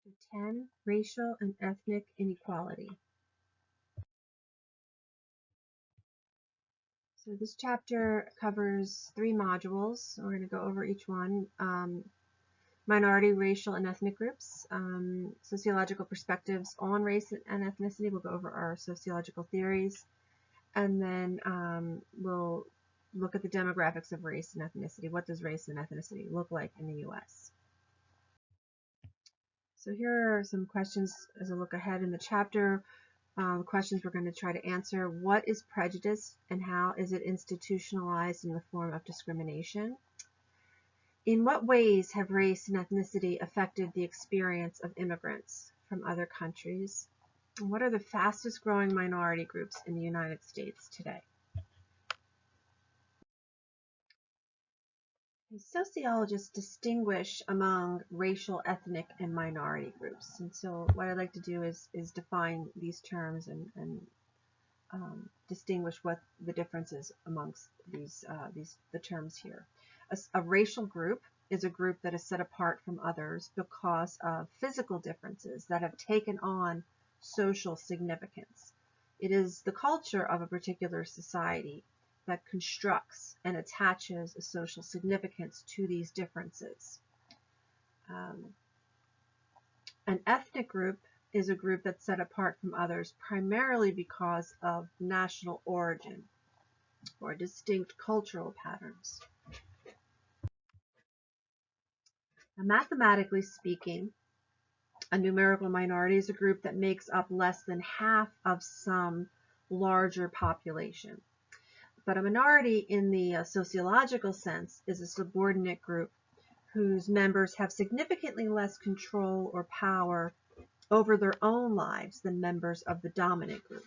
Chapter 10, Racial and Ethnic Inequality. So this chapter covers 3 modules. We're going to go over each one. Minority, racial, and ethnic groups, sociological perspectives on race and ethnicity. We'll go over our sociological theories, and then we'll look at the demographics of race and ethnicity. What does race and ethnicity look like in the U.S.? So here are some questions as a look ahead in the chapter. Questions we're going to try to answer. What is prejudice and how is it institutionalized in the form of discrimination? In what ways have race and ethnicity affected the experience of immigrants from other countries? And what are the fastest growing minority groups in the United States today? Sociologists distinguish among racial, ethnic, and minority groups. And so what I'd like to do is define these terms and distinguish what the difference is amongst the terms here. A racial group is a group that is set apart from others because of physical differences that have taken on social significance. It is the culture of a particular society that constructs and attaches a social significance to these differences. An ethnic group is a group that's set apart from others primarily because of national origin or distinct cultural patterns. Now, mathematically speaking, a numerical minority is a group that makes up less than half of some larger population. But a minority in the sociological sense is a subordinate group whose members have significantly less control or power over their own lives than members of the dominant group.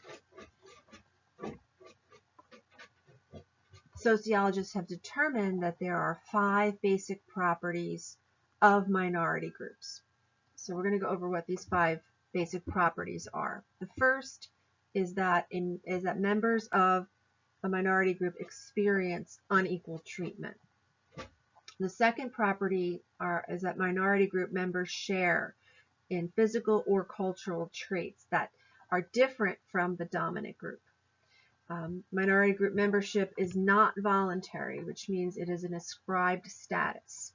Sociologists have determined that there are 5 basic properties of minority groups. So we're going to go over what these 5 basic properties are. The first is that members of a minority group experience unequal treatment. The second property is that minority group members share in physical or cultural traits that are different from the dominant group. Minority group membership is not voluntary, which means it is an ascribed status.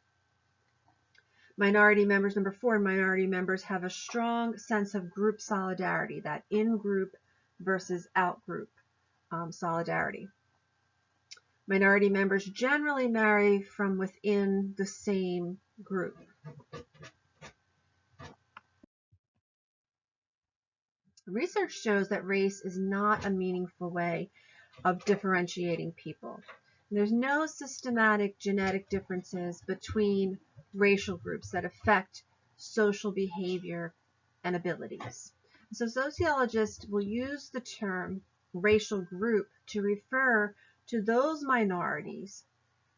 Minority members, number 4, minority members have a strong sense of group solidarity, that in-group versus out-group solidarity. Minority members generally marry from within the same group. Research shows that race is not a meaningful way of differentiating people. There's no systematic genetic differences between racial groups that affect social behavior and abilities. So sociologists will use the term racial group to refer to those minorities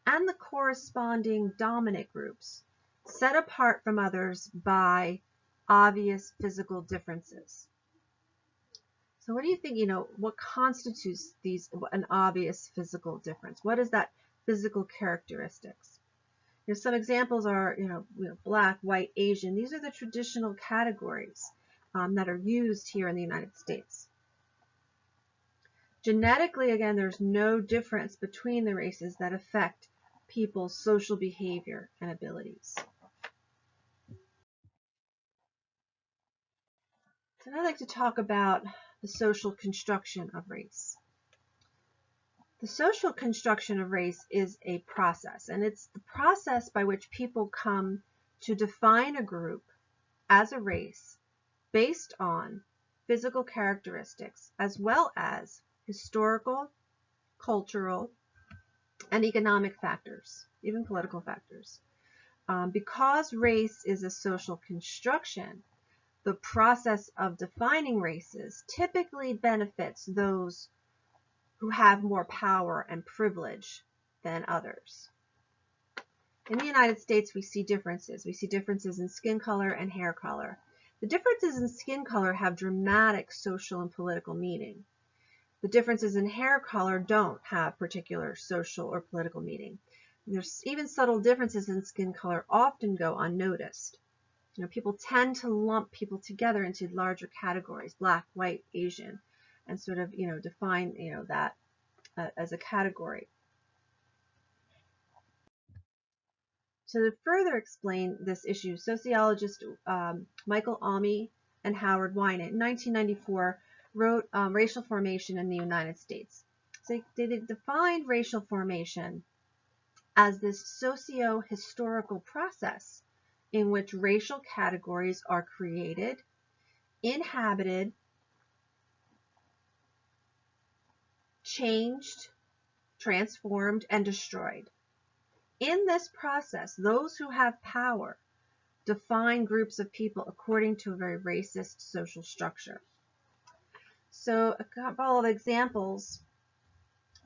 and the corresponding dominant groups set apart from others by obvious physical differences. So what do you think, what constitutes an obvious physical difference? What is that physical characteristics? Some examples are, black, white, Asian. These are the traditional categories that are used here in the United States. Genetically, again, there's no difference between the races that affect people's social behavior and abilities. So now I'd like to talk about the social construction of race. The social construction of race is a process, and it's the process by which people come to define a group as a race based on physical characteristics as well as historical, cultural, and economic factors, even political factors. Because race is a social construction, the process of defining races typically benefits those who have more power and privilege than others. In the United States, we see differences. We see differences in skin color and hair color. The differences in skin color have dramatic social and political meaning. The differences in hair color don't have particular social or political meaning. There's even subtle differences in skin color often go unnoticed. You know, people tend to lump people together into larger categories, black, white, Asian, and sort of, define, that as a category. So to further explain this issue, sociologists Michael Almy and Howard Winant in 1994 wrote Racial Formation in the United States. So they defined racial formation as this socio-historical process in which racial categories are created, inhabited, changed, transformed, and destroyed. In this process, those who have power define groups of people according to a very racist social structure. So a couple of examples,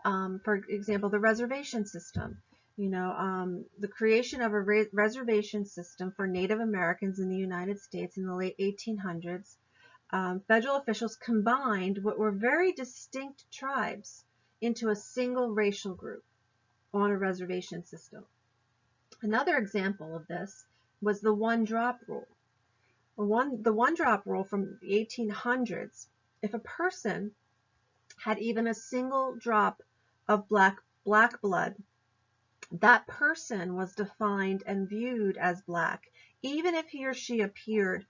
for example, the reservation system. The creation of a reservation system for Native Americans in the United States in the late 1800s, federal officials combined what were very distinct tribes into a single racial group on a reservation system. Another example of this was the one-drop rule. The one-drop rule from the 1800s, if a person had even a single drop of black blood, that person was defined and viewed as black, even if he or she appeared,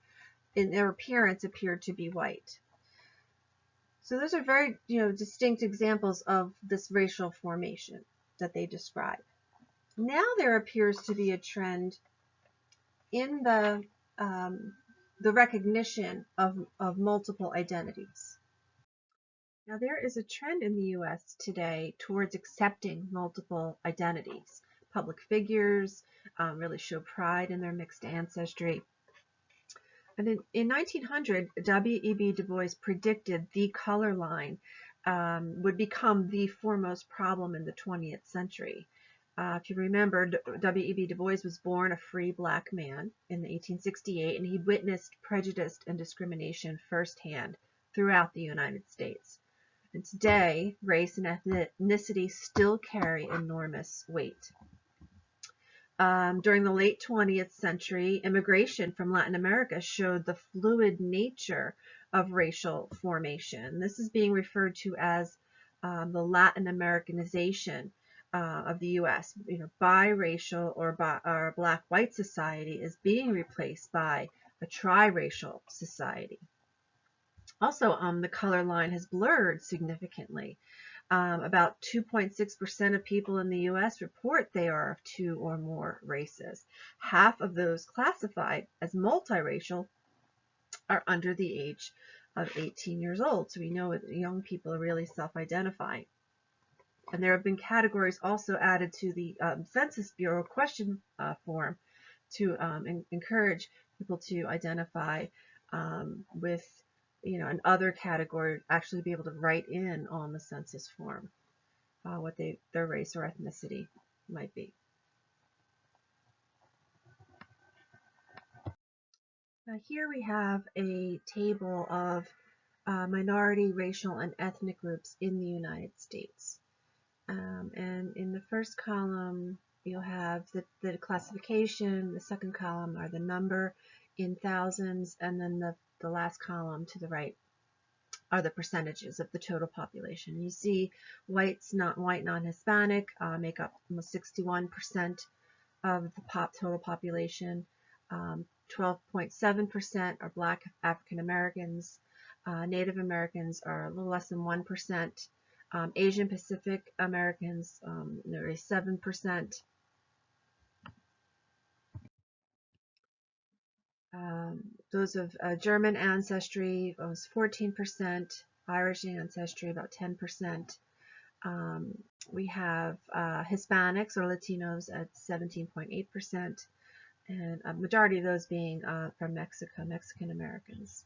in their appearance, appeared to be white. So those are very, distinct examples of this racial formation that they describe. Now there appears to be a trend in the recognition of multiple identities. Now there is a trend in the U.S. today towards accepting multiple identities. Public figures really show pride in their mixed ancestry. And in 1900, W.E.B. Du Bois predicted the color line would become the foremost problem in the 20th century. If you remember, W.E.B. Du Bois was born a free black man in 1868, and he witnessed prejudice and discrimination firsthand throughout the United States. And today, race and ethnicity still carry enormous weight. During the late 20th century, immigration from Latin America showed the fluid nature of racial formation. This is being referred to as the Latin Americanization of the U.S. Biracial or black-white society is being replaced by a triracial society. Also, the color line has blurred significantly. About 2.6% of people in the U.S. report they are of two or more races. Half of those classified as multiracial are under the age of 18 years old. So we know that young people are really self-identifying. And there have been categories also added to the Census Bureau question form to encourage people to identify with an other category, actually be able to write in on the census form what their race or ethnicity might be. Now here we have a table of minority, racial, and ethnic groups in the United States. And in the first column, you'll have the classification. The second column are the number in thousands, and then the last column to the right are the percentages of the total population. You see white, non-Hispanic make up almost 61% of the total population. 12.7% are Black African Americans. Native Americans are a little less than 1%. Asian Pacific Americans, nearly 7%. Those of German ancestry, almost 14%. Irish ancestry, about 10%. We have Hispanics or Latinos at 17.8%, and a majority of those being from Mexico, Mexican Americans.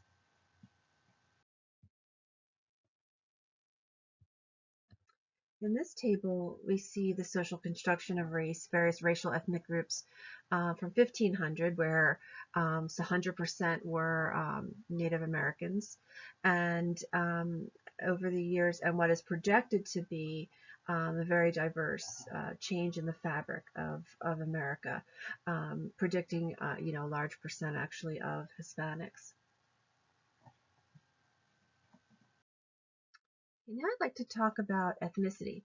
In this table, we see the social construction of race, various racial ethnic groups from 1500, where 100% were Native Americans, and over the years, and what is projected to be a very diverse change in the fabric of America, predicting a large percent actually of Hispanics. Now I'd like to talk about ethnicity.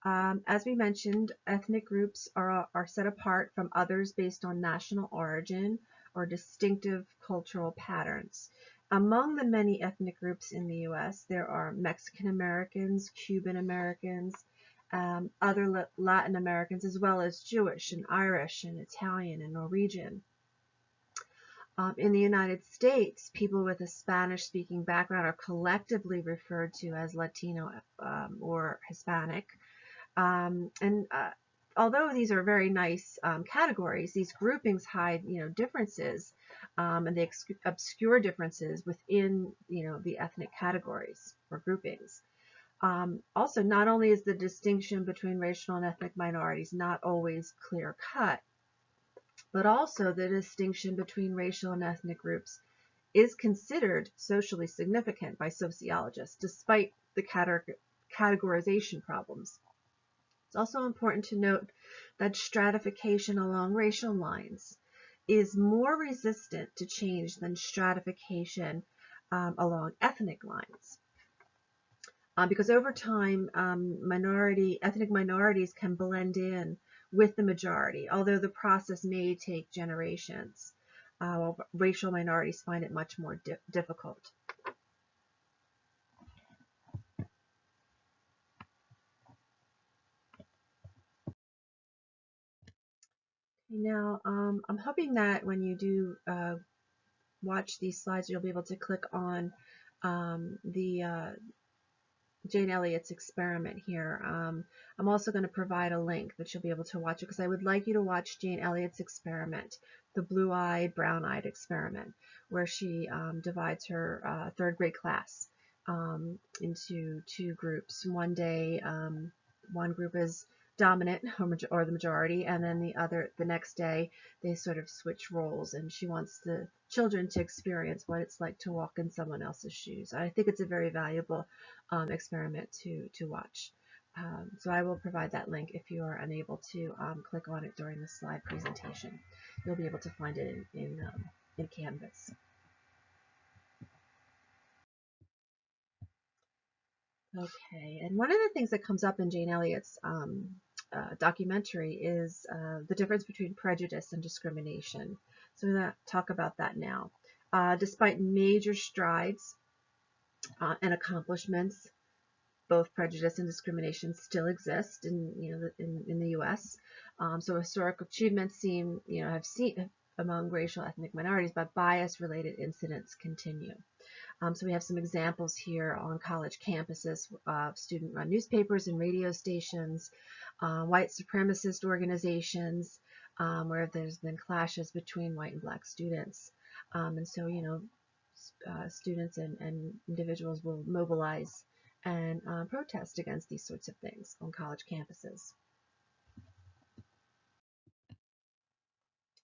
As we mentioned, ethnic groups are set apart from others based on national origin or distinctive cultural patterns. Among the many ethnic groups in the U.S., there are Mexican Americans, Cuban Americans, other Latin Americans, as well as Jewish and Irish and Italian and Norwegian. In the United States, people with a Spanish-speaking background are collectively referred to as Latino or Hispanic. Although these are very nice categories, these groupings hide, differences, and they obscure differences within, the ethnic categories or groupings. Also, not only is the distinction between racial and ethnic minorities not always clear-cut, but also the distinction between racial and ethnic groups is considered socially significant by sociologists, despite the categorization problems. It's also important to note that stratification along racial lines is more resistant to change than stratification along ethnic lines. Because over time, ethnic minorities can blend in with the majority, although the process may take generations. Racial minorities find it much more difficult. Now, I'm hoping that when you do watch these slides, you'll be able to click on the Jane Elliott's experiment here. I'm also going to provide a link that you'll be able to watch it, because I would like you to watch Jane Elliott's experiment, the blue-eyed, brown-eyed experiment, where she divides her third grade class into two groups. One day, one group is dominant or the majority, and then the next day they sort of switch roles, and she wants the children to experience what it's like to walk in someone else's shoes. I think it's a very valuable experiment to watch. So I will provide that link if you are unable to click on it during the slide presentation. You'll be able to find it in Canvas. Okay, and one of the things that comes up in Jane Elliott's documentary is the difference between prejudice and discrimination. So we're going to talk about that now. Despite major strides and accomplishments, both prejudice and discrimination still exist in the U.S. So historic achievements have seen among racial ethnic minorities, but bias-related incidents continue. So we have some examples here on college campuses of student-run newspapers and radio stations, white supremacist organizations, where there's been clashes between white and black students. And so, students and individuals will mobilize and protest against these sorts of things on college campuses.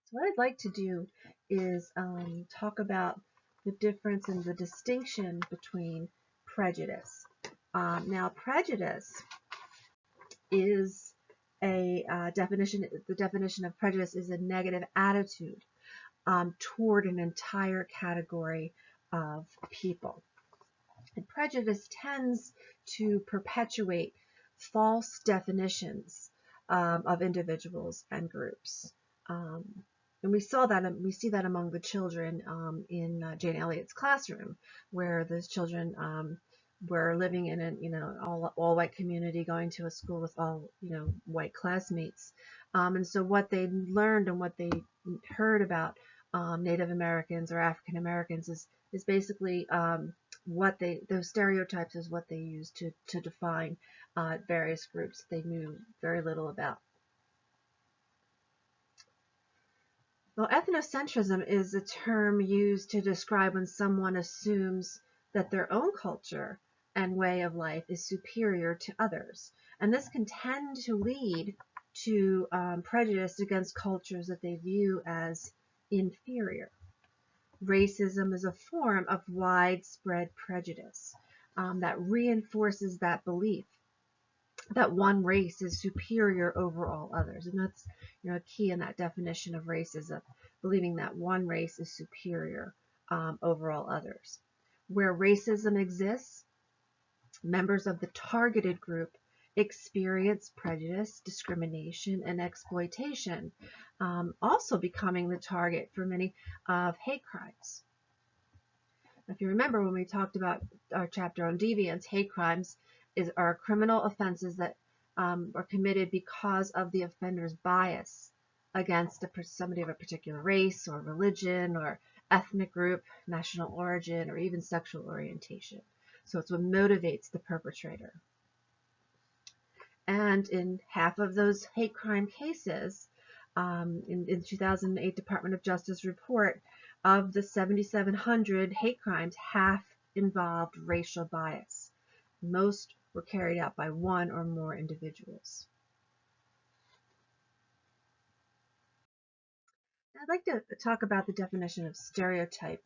So what I'd like to do is talk about the difference and the distinction between prejudice. Now, prejudice is a definition. The definition of prejudice is a negative attitude toward an entire category of people. And prejudice tends to perpetuate false definitions of individuals and groups. And we see that among the children in Jane Elliott's classroom, where those children were living in an all white community, going to a school with all white classmates, and so what they learned and what they heard about Native Americans or African Americans is basically those stereotypes is what they used to define various groups they knew very little about. Well, ethnocentrism is a term used to describe when someone assumes that their own culture and way of life is superior to others. And this can tend to lead to prejudice against cultures that they view as inferior. Racism is a form of widespread prejudice that reinforces that belief. that one race is superior over all others. And that's, a key in that definition of race is believing that one race is superior over all others. Where racism exists, members of the targeted group experience prejudice, discrimination, and exploitation, also becoming the target for many of hate crimes. If you remember when we talked about our chapter on deviance, hate crimes are criminal offenses that are committed because of the offender's bias against somebody of a particular race or religion or ethnic group, national origin, or even sexual orientation. So it's what motivates the perpetrator. And in half of those hate crime cases, in 2008 Department of Justice report, of the 7,700 hate crimes, half involved racial bias. Most were carried out by one or more individuals. I'd like to talk about the definition of stereotype.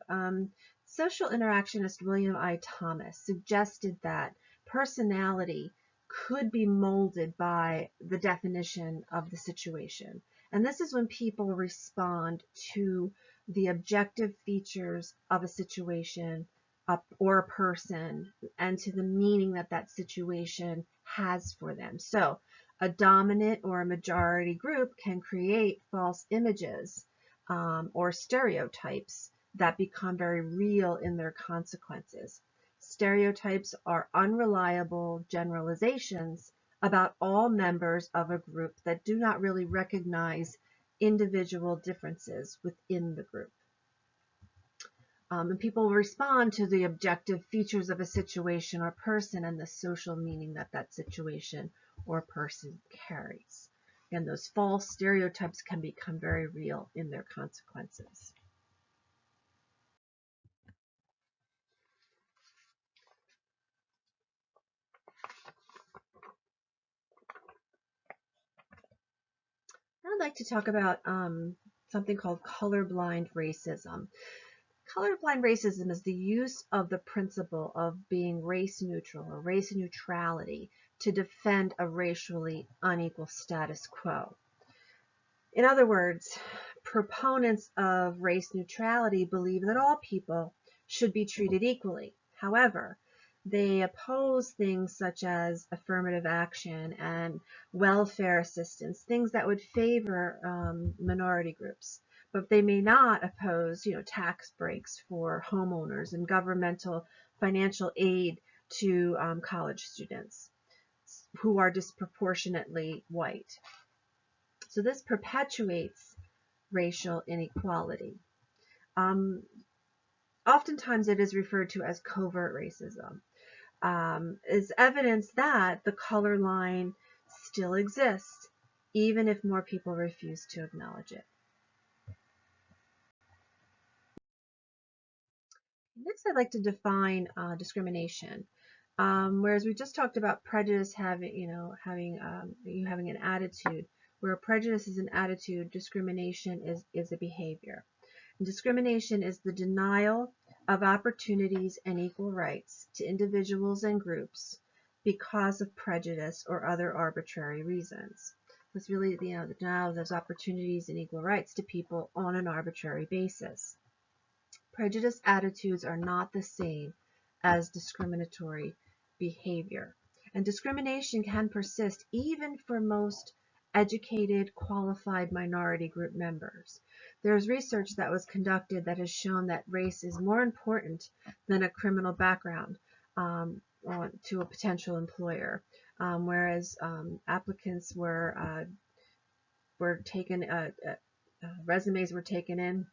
Social interactionist William I. Thomas suggested that personality could be molded by the definition of the situation. And this is when people respond to the objective features of a situation or a person and to the meaning that that situation has for them. So a dominant or a majority group can create false images or stereotypes that become very real in their consequences. Stereotypes are unreliable generalizations about all members of a group that do not really recognize individual differences within the group. And people respond to the objective features of a situation or person and the social meaning that that situation or person carries. And those false stereotypes can become very real in their consequences. I'd like to talk about something called colorblind racism. Colorblind racism is the use of the principle of being race neutral or race neutrality to defend a racially unequal status quo. In other words, proponents of race neutrality believe that all people should be treated equally. However, they oppose things such as affirmative action and welfare assistance, things that would favor minority groups. But they may not oppose, tax breaks for homeowners and governmental financial aid to college students who are disproportionately white. So this perpetuates racial inequality. Oftentimes it is referred to as covert racism. Is evidence that the color line still exists, even if more people refuse to acknowledge it. Next, I'd like to define discrimination. Whereas we just talked about prejudice having an attitude, where prejudice is an attitude, discrimination is a behavior. And discrimination is the denial of opportunities and equal rights to individuals and groups because of prejudice or other arbitrary reasons. It's really the denial of those opportunities and equal rights to people on an arbitrary basis. Prejudice attitudes are not the same as discriminatory behavior. And discrimination can persist even for most educated, qualified minority group members. There's research that was conducted that has shown that race is more important than a criminal background to a potential employer, whereas applicants were taken, resumes were taken in.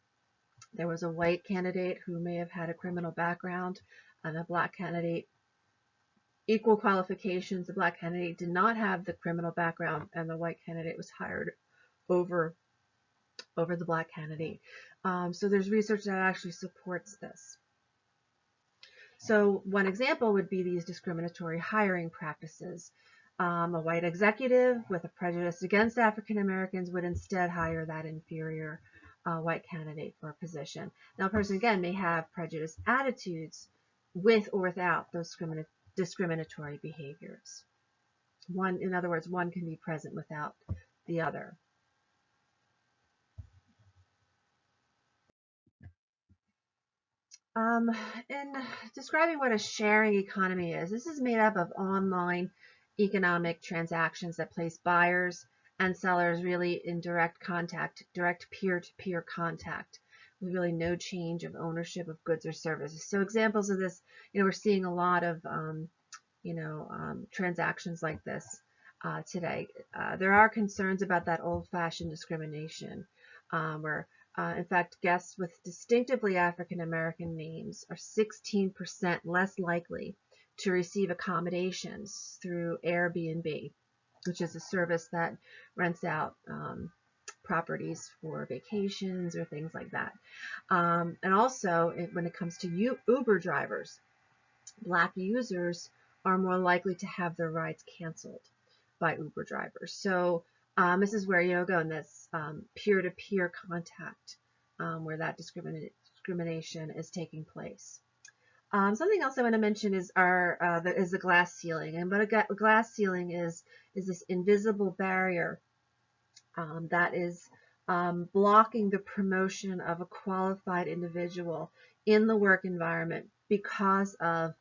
There was a white candidate who may have had a criminal background and a black candidate. Equal qualifications, the black candidate did not have the criminal background and the white candidate was hired over the black candidate. So there's research that actually supports this. So one example would be these discriminatory hiring practices. A white executive with a prejudice against African Americans would instead hire that inferior white candidate for a position. Now, a person, again, may have prejudiced attitudes with or without those discriminatory behaviors. One, in other words, one can be present without the other. In describing what a sharing economy is, this is made up of online economic transactions that place buyers and sellers really in direct contact, direct peer-to-peer contact, with really no change of ownership of goods or services. So examples of this, we're seeing a lot of, transactions like this today. There are concerns about that old-fashioned discrimination, where in fact, guests with distinctively African American names are 16% less likely to receive accommodations through Airbnb, which is a service that rents out properties for vacations or things like that. And also, when it comes to Uber drivers, Black users are more likely to have their rides canceled by Uber drivers. So this is where you go in this peer-to-peer contact where that discrimination is taking place. Something else I want to mention is the glass ceiling. And what a glass ceiling is this invisible barrier that is blocking the promotion of a qualified individual in the work environment because of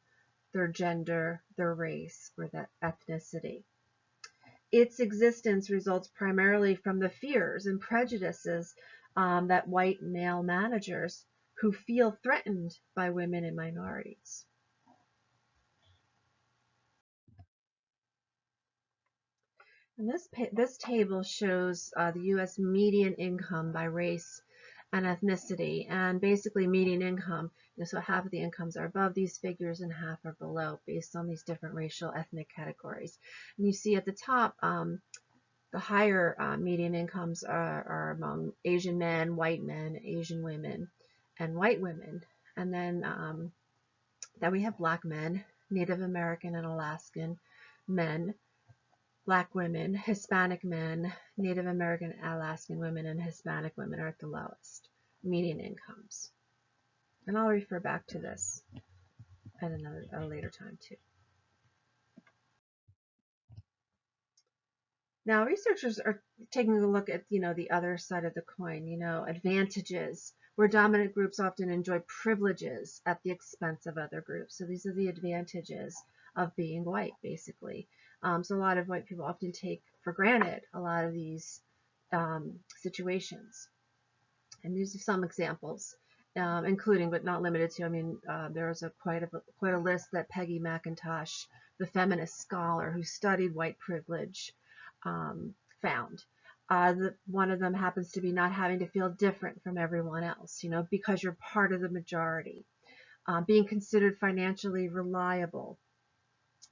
their gender, their race, or their ethnicity. Its existence results primarily from the fears and prejudices that white male managers who feel threatened by women and minorities. And this table shows the U.S. median income by race and ethnicity, and basically median income, so half of the incomes are above these figures and half are below based on these different racial ethnic categories. And you see at the top, the higher median incomes are among Asian men, white men, Asian women, and white women. And then we have Black men, Native American and Alaskan men, Black women, Hispanic men, Native American, Alaskan women, and Hispanic women are at the lowest median incomes. And I'll refer back to this at a later time too. Now, researchers are taking a look at, the other side of the coin, advantages, where dominant groups often enjoy privileges at the expense of other groups. So these are the advantages of being white, basically. So a lot of white people often take for granted a lot of these situations. And these are some examples, including but not limited to, there's quite a list that Peggy McIntosh, the feminist scholar who studied white privilege, found. One of them happens to be not having to feel different from everyone else, because you're part of the majority. Being considered financially reliable,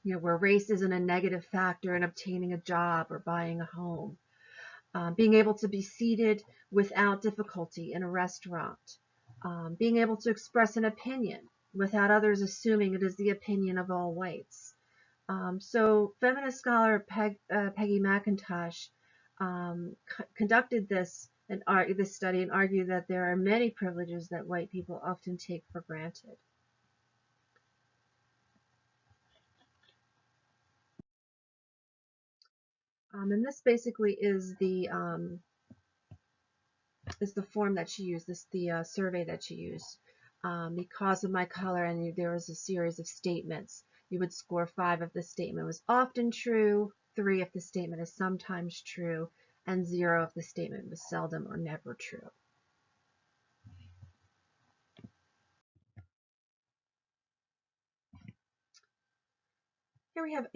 where race isn't a negative factor in obtaining a job or buying a home. Being able to be seated without difficulty in a restaurant. Being able to express an opinion without others assuming it is the opinion of all whites. So feminist scholar Peggy McIntosh conducted this study and argued that there are many privileges that white people often take for granted. And this basically is the form that she used, the survey that she used. Because of my color, and there was a series of statements. You would score 5 if the statement was often true, 3 if the statement is sometimes true, and 0 if the statement was seldom or never true. Here we have,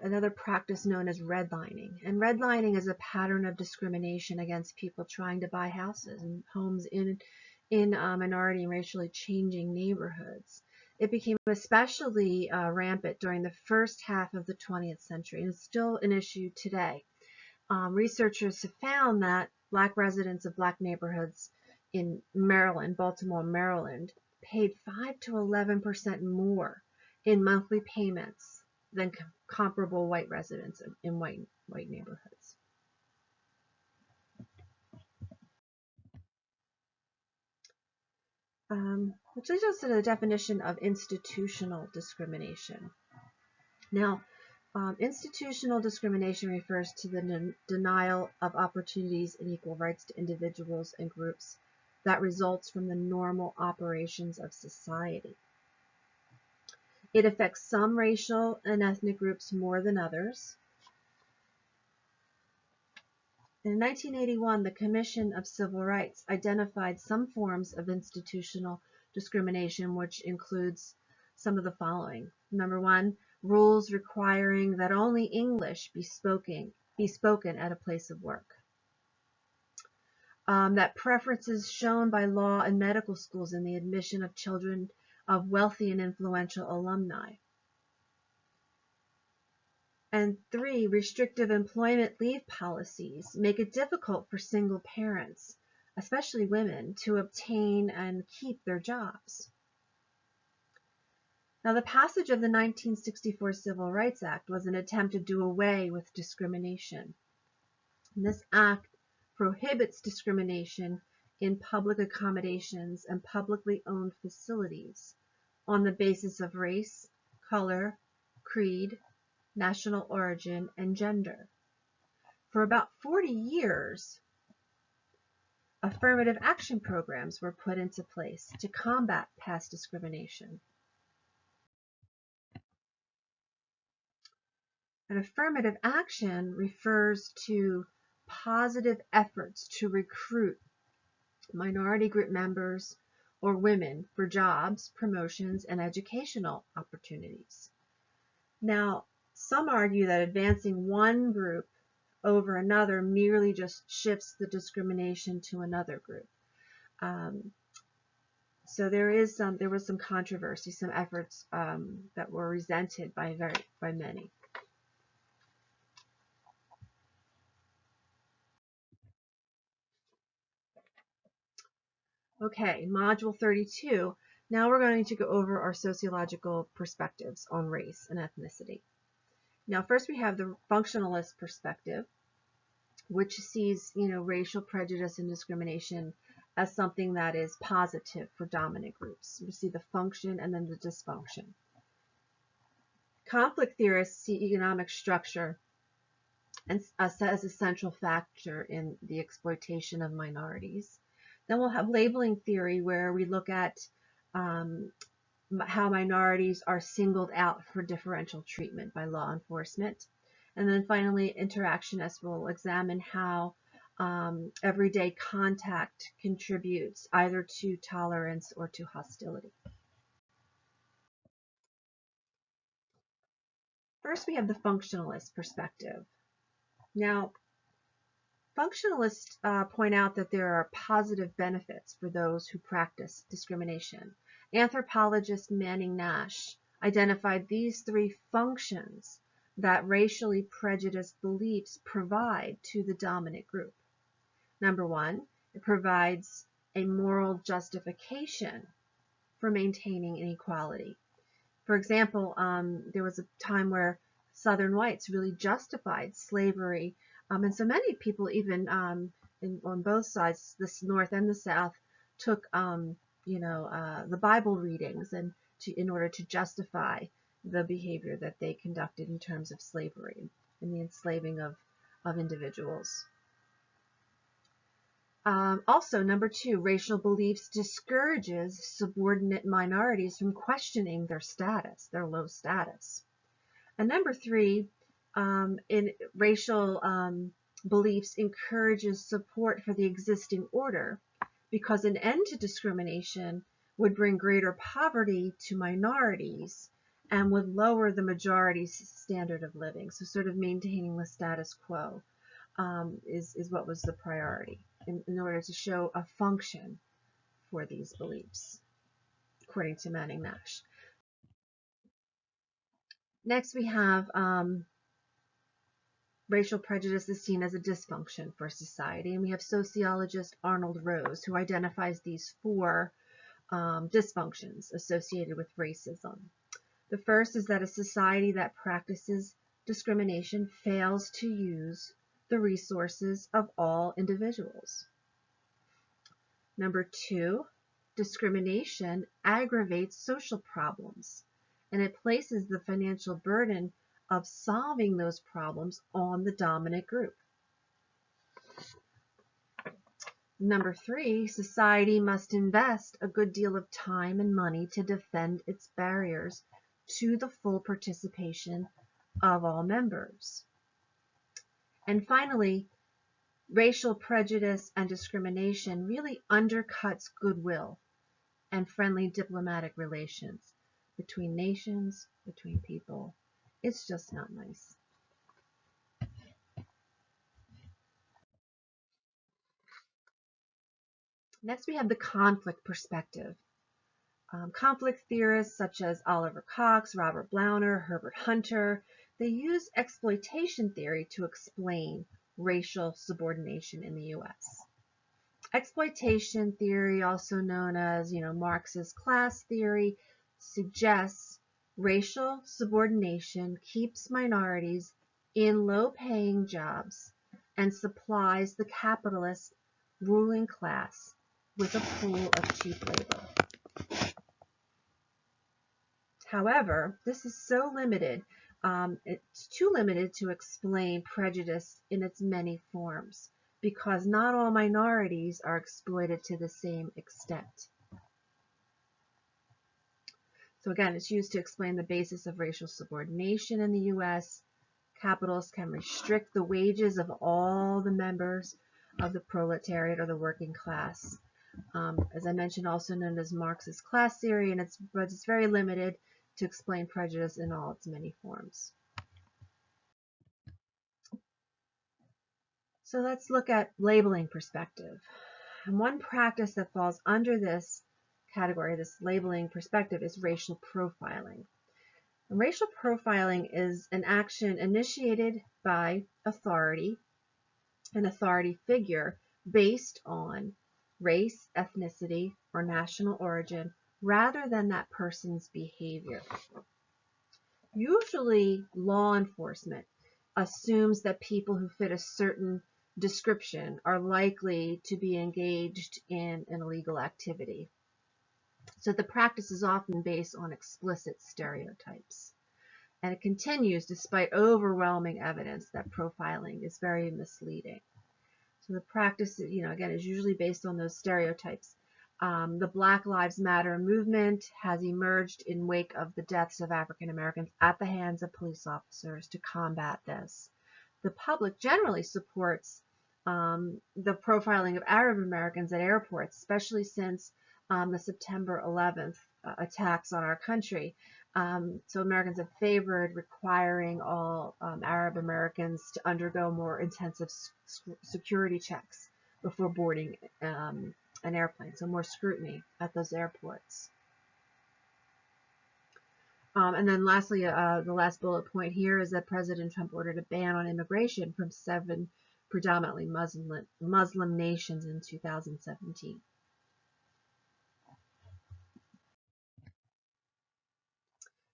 another practice known as redlining. And redlining is a pattern of discrimination against people trying to buy houses and homes in minority and racially changing neighborhoods. It became especially rampant during the first half of the 20th century, and it's still an issue today. Researchers have found that Black residents of Black neighborhoods in Maryland, Baltimore, Maryland, paid 5 to 11% more in monthly payments than comparable white residents in white neighborhoods. Which leads us to the definition of institutional discrimination. Now, Institutional discrimination refers to the denial of opportunities and equal rights to individuals and groups that results from the normal operations of society. It affects some racial and ethnic groups more than others. In 1981, the Commission of Civil Rights identified some forms of institutional discrimination, which includes some of the following. Number one, rules requiring that only English be spoken at a place of work. That preferences shown by law and medical schools in the admission of children of wealthy and influential alumni. And three, restrictive employment leave policies make it difficult for single parents, especially women, to obtain and keep their jobs. Now, the passage of the 1964 Civil Rights Act was an attempt to do away with discrimination. And this act prohibits discrimination in public accommodations and publicly owned facilities on the basis of race, color, creed, national origin, and gender. For about 40 years, affirmative action programs were put into place to combat past discrimination. An affirmative action refers to positive efforts to recruit minority group members or women for jobs, promotions, and educational opportunities. Now, some argue that advancing one group over another merely just shifts the discrimination to another group. So there was some controversy, some efforts that were resented by many. Okay, Module 32. Now we're going to go over our sociological perspectives on race and ethnicity. Now, first we have the functionalist perspective, which sees, racial prejudice and discrimination as something that is positive for dominant groups. We see the function and then the dysfunction. Conflict theorists see economic structure as a central factor in the exploitation of minorities. Then we'll have labeling theory, where we look at how minorities are singled out for differential treatment by law enforcement. And then finally, interactionists will examine how everyday contact contributes either to tolerance or to hostility. First, we have the functionalist perspective. Now, functionalists point out that there are positive benefits for those who practice discrimination. Anthropologist Manning Nash identified these three functions that racially prejudiced beliefs provide to the dominant group. Number one, it provides a moral justification for maintaining inequality. For example, there was a time where Southern whites really justified slavery, and so many people, even on both sides, the North and the South, took the Bible readings in order to justify the behavior that they conducted in terms of slavery and the enslaving of individuals. Also, number two, racial beliefs discourages subordinate minorities from questioning their status, their low status. And number three, in racial beliefs encourages support for the existing order, because an end to discrimination would bring greater poverty to minorities and would lower the majority's standard of living. So sort of maintaining the status quo is what was the priority in order to show a function for these beliefs, according to Manning Nash. Next, we have racial prejudice is seen as a dysfunction for society, and we have sociologist Arnold Rose, who identifies these four dysfunctions associated with racism. The first is that a society that practices discrimination fails to use the resources of all individuals. Number two, discrimination aggravates social problems, and it places the financial burden of solving those problems on the dominant group. Number 3, society must invest a good deal of time and money to defend its barriers to the full participation of all members. And finally, racial prejudice and discrimination really undercuts goodwill and friendly diplomatic relations between nations, between people. It's just not nice. Next, we have the conflict perspective. Conflict theorists such as Oliver Cox, Robert Blauner, Herbert Hunter, they use exploitation theory to explain racial subordination in the U.S. Exploitation theory, also known as Marxist class theory, suggests racial subordination keeps minorities in low-paying jobs and supplies the capitalist ruling class with a pool of cheap labor. However, this is so limited, it's too limited to explain prejudice in its many forms, because not all minorities are exploited to the same extent. So again, it's used to explain the basis of racial subordination in the U.S. Capitalists can restrict the wages of all the members of the proletariat or the working class. As I mentioned, also known as Marxist class theory, but it's very limited to explain prejudice in all its many forms. So let's look at labeling perspective. And one practice that falls under this category, this labeling perspective, is racial profiling. And racial profiling is an action initiated by authority, an authority figure, based on race, ethnicity, or national origin, rather than that person's behavior. Usually, law enforcement assumes that people who fit a certain description are likely to be engaged in an illegal activity. So the practice is often based on explicit stereotypes. And it continues despite overwhelming evidence that profiling is very misleading. So the practice, again, is usually based on those stereotypes. The Black Lives Matter movement has emerged in wake of the deaths of African Americans at the hands of police officers to combat this. The public generally supports the profiling of Arab Americans at airports, especially since the September 11th attacks on our country. So Americans have favored requiring all Arab Americans to undergo more intensive security checks before boarding an airplane, so more scrutiny at those airports. And then lastly, the last bullet point here is that President Trump ordered a ban on immigration from 7 predominantly Muslim nations in 2017.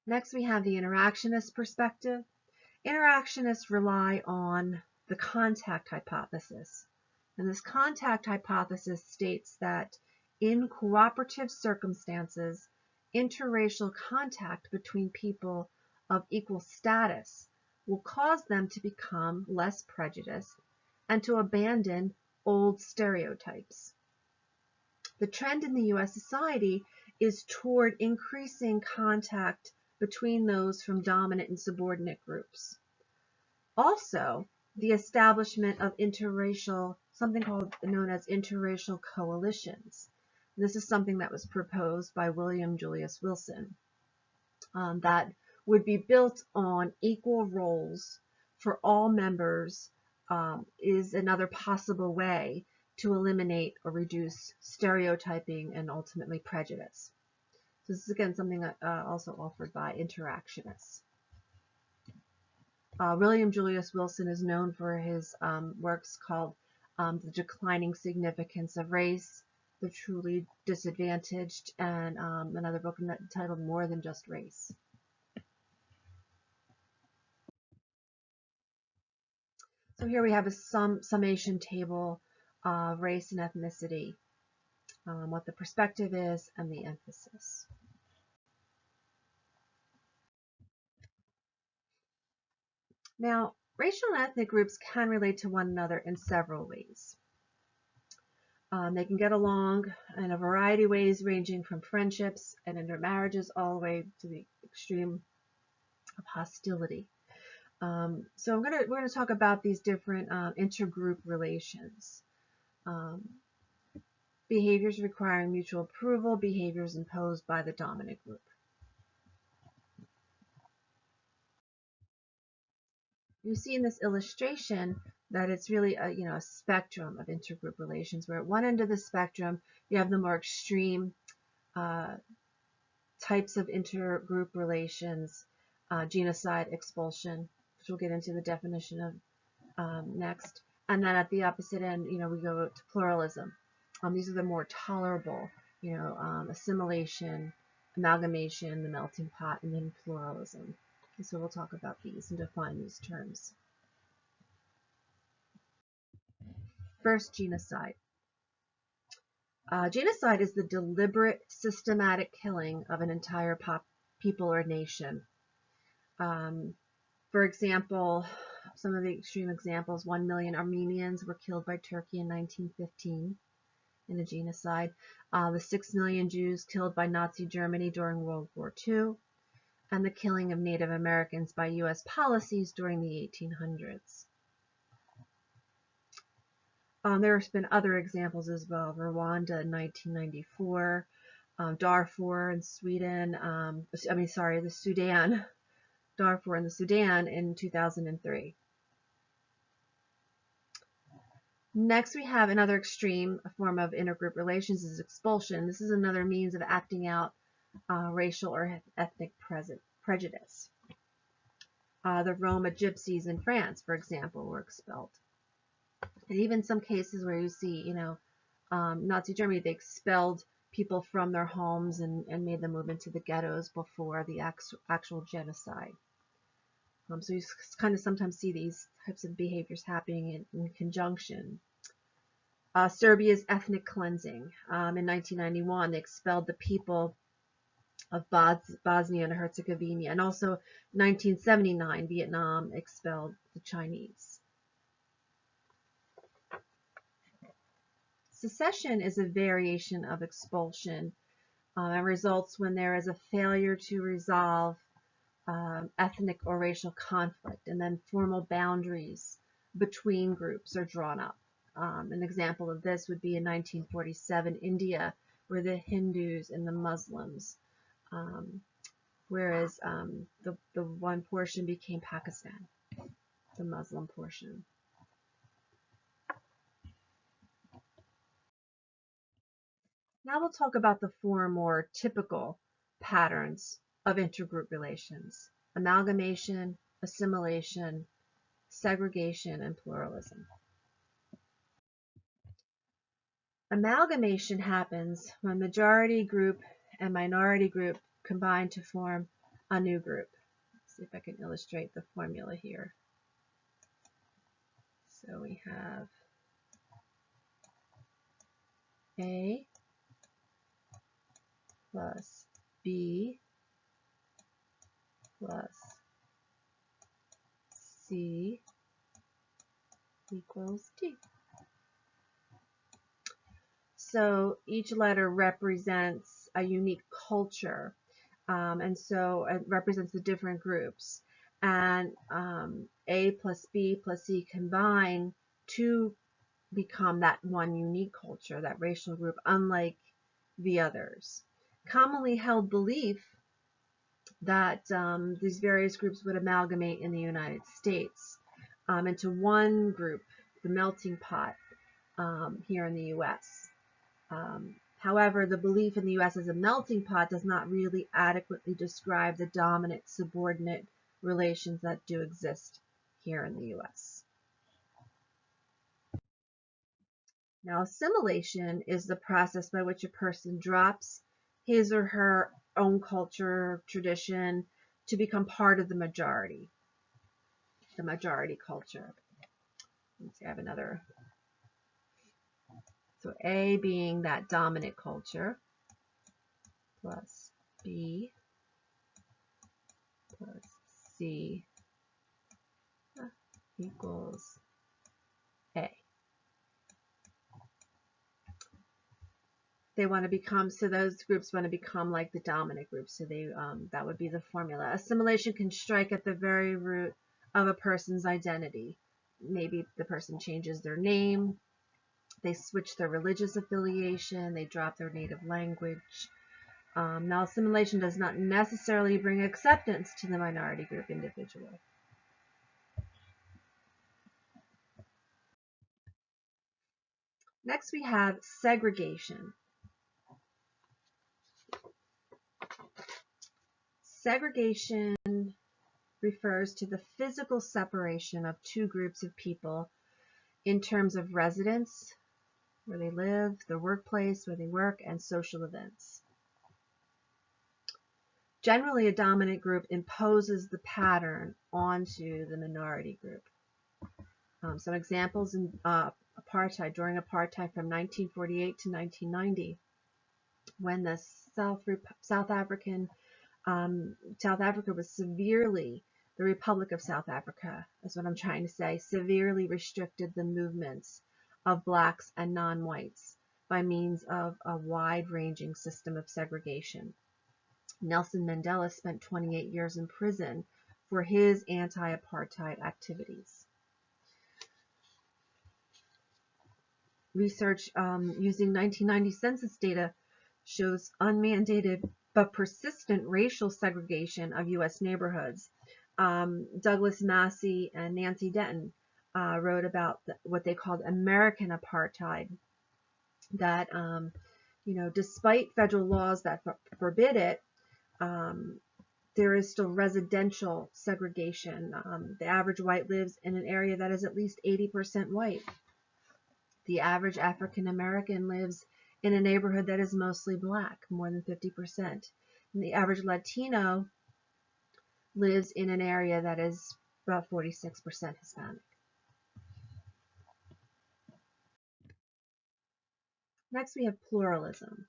Next, we have the interactionist perspective. Interactionists rely on the contact hypothesis. And this contact hypothesis states that in cooperative circumstances, interracial contact between people of equal status will cause them to become less prejudiced and to abandon old stereotypes. The trend in the U.S. society is toward increasing contact between those from dominant and subordinate groups. Also, the establishment of something known as interracial coalitions. This is something that was proposed by William Julius Wilson, that would be built on equal roles for all members, is another possible way to eliminate or reduce stereotyping and ultimately prejudice. So this is again something that also offered by interactionists. William Julius Wilson is known for his works called The Declining Significance of Race, The Truly Disadvantaged, and another book entitled More Than Just Race. So here we have a summation table of race and ethnicity, what the perspective is, and the emphasis. Now, racial and ethnic groups can relate to one another in several ways. They can get along in a variety of ways, ranging from friendships and intermarriages all the way to the extreme of hostility. So we're going to talk about these different intergroup relations. Behaviors requiring mutual approval, behaviors imposed by the dominant group. You see in this illustration that it's really a spectrum of intergroup relations, where at one end of the spectrum you have the more extreme types of intergroup relations, genocide, expulsion, which we'll get into the definition of next. And then at the opposite end, we go to pluralism. These are the more tolerable, assimilation, amalgamation, the melting pot, and then pluralism. And so we'll talk about these and define these terms. First, genocide. Genocide is the deliberate, systematic killing of an entire people or nation. For example, some of the extreme examples: 1 million Armenians were killed by Turkey in 1915 in a genocide. The 6 million Jews killed by Nazi Germany during World War II, and the killing of Native Americans by U.S. policies during the 1800s. There's been other examples as well: Rwanda in 1994, Darfur in Sweden, the Sudan, Darfur in the Sudan in 2003. Next, we have another extreme form of intergroup relations is expulsion. This is another means of acting out racial or ethnic prejudice. The Roma gypsies in France, for example, were expelled. And even some cases where you see, Nazi Germany, they expelled people from their homes and made them move into the ghettos before the actual genocide. So you kind of sometimes see these types of behaviors happening in conjunction. Serbia's ethnic cleansing. In 1991, they expelled the people of Bosnia and Herzegovina. And also 1979, Vietnam expelled the Chinese. Secession is a variation of expulsion and results when there is a failure to resolve ethnic or racial conflict, and then formal boundaries between groups are drawn up. An example of this would be in 1947 India, where the Hindus and the Muslims, whereas the one portion became Pakistan, the Muslim portion. Now we'll talk about the four more typical patterns of intergroup relations: amalgamation, assimilation, segregation, and pluralism. Amalgamation happens when majority group and minority group combine to form a new group. Let's see if I can illustrate the formula here. So we have A plus B plus C equals D. So each letter represents a unique culture, and so it represents the different groups. And A plus B plus C combine to become that one unique culture, that racial group, unlike the others. Commonly held belief that these various groups would amalgamate in the United States into one group, the melting pot, here in the U.S. However, the belief in the U.S. as a melting pot does not really adequately describe the dominant-subordinate relations that do exist here in the U.S. Now, assimilation is the process by which a person drops his or her own culture, tradition, to become part of the majority culture. Let's see, I have another. So A being that dominant culture, plus B plus C equals A. They want to become, so those groups want to become like the dominant group. So they, that would be the formula. Assimilation can strike at the very root of a person's identity. Maybe the person changes their name, they switch their religious affiliation, they drop their native language. Now, assimilation does not necessarily bring acceptance to the minority group individual. Next, we have segregation. Segregation refers to the physical separation of two groups of people in terms of residence, where they live, their workplace, where they work, and social events. Generally, a dominant group imposes the pattern onto the minority group. Some examples in apartheid, during apartheid from 1948 to 1990, when the South Africa was severely, the Republic of South Africa, is what I'm trying to say, severely restricted the movements of blacks and non-whites by means of a wide-ranging system of segregation. Nelson Mandela spent 28 years in prison for his anti-apartheid activities. Research using 1990 census data shows unmandated but persistent racial segregation of U.S. neighborhoods. Douglas Massey and Nancy Denton wrote about what they called American apartheid, that despite federal laws that forbid it, there is still residential segregation. The average white lives in an area that is at least 80% white. The average African American lives in a neighborhood that is mostly black, more than 50%. And the average Latino lives in an area that is about 46% Hispanic. Next, we have pluralism,